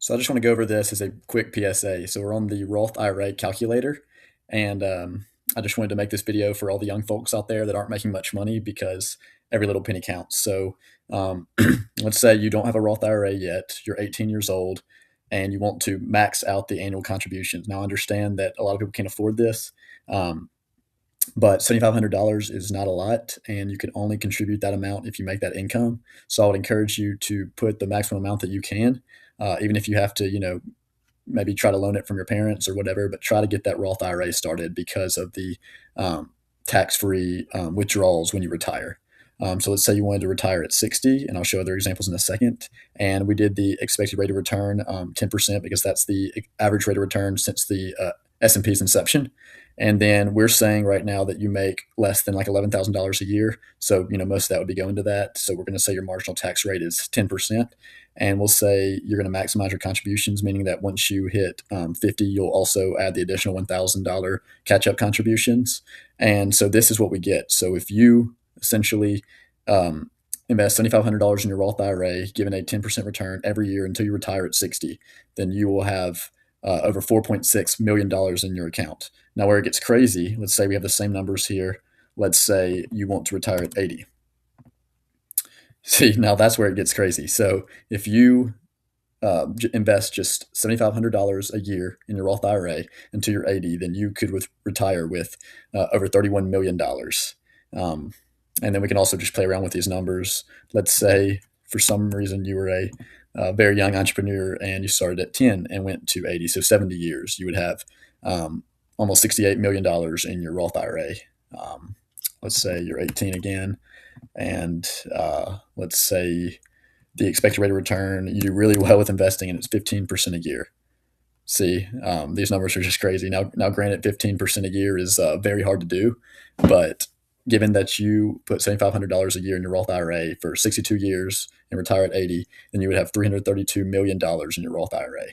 So I just want to go over this as a quick PSA. So we're on the Roth IRA calculator, and I just wanted to make this video for all the young folks out there that aren't making much money because every little penny counts. So um, let's say you don't have a Roth IRA yet, you're 18 years old, and you want to max out the annual contributions. Now I understand that a lot of people can't afford this, um, but $7,500 is not a lot, and you can only contribute that amount if you make that income. So I would encourage you to put the maximum amount that you can, even if you have to, maybe try to loan it from your parents or whatever, but try to get that Roth IRA started because of the tax-free withdrawals when you retire. So let's say you wanted to retire at 60, and I'll show other examples in a second. And we did the expected rate of return 10% because that's the average rate of return since the S&P's inception. And then we're saying right now that you make less than like $11,000 a year. So, most of that would be going to that. So we're going to say your marginal tax rate is 10%. And we'll say you're going to maximize your contributions, meaning that once you hit 50, you'll also add the additional $1,000 catch up contributions. And so this is what we get. So if you essentially invest $7,500 in your Roth IRA, given a 10% return every year until you retire at 60, then you will have over $4.6 million in your account. Now, where it gets crazy, let's say we have the same numbers here. Let's say you want to retire at 80. See, now that's where it gets crazy. So if you invest just $7,500 a year in your Roth IRA until you're 80, then you could retire with over $31 million. And then we can also just play around with these numbers. Let's say for some reason you were a very young entrepreneur and you started at 10 and went to 80, so 70 years, you would have almost $68 million in your Roth IRA. Let's say you're 18 again, and let's say the expected rate of return, you do really well with investing, and it's 15% a year. See, these numbers are just crazy. Now, granted, 15% a year is very hard to do, but given that you put $7,500 a year in your Roth IRA for 62 years and retire at 80, then you would have $332 million in your Roth IRA.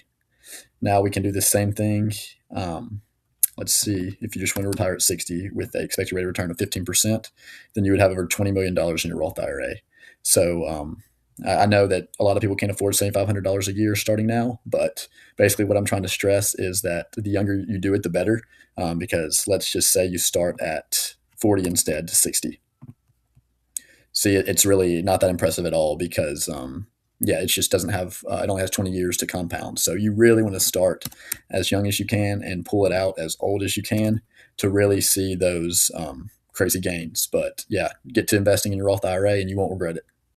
Now we can do the same thing. Let's see, if you just want to retire at 60 with an expected rate of return of 15%, then you would have over $20 million in your Roth IRA. So I know that a lot of people can't afford $7,500 a year starting now, but basically what I'm trying to stress is that the younger you do it, the better, because let's just say you start at 40 instead to 60. See, it's really not that impressive at all because, it just doesn't have, it only has 20 years to compound. So you really want to start as young as you can and pull it out as old as you can to really see those crazy gains. But yeah, get to investing in your Roth IRA and you won't regret it.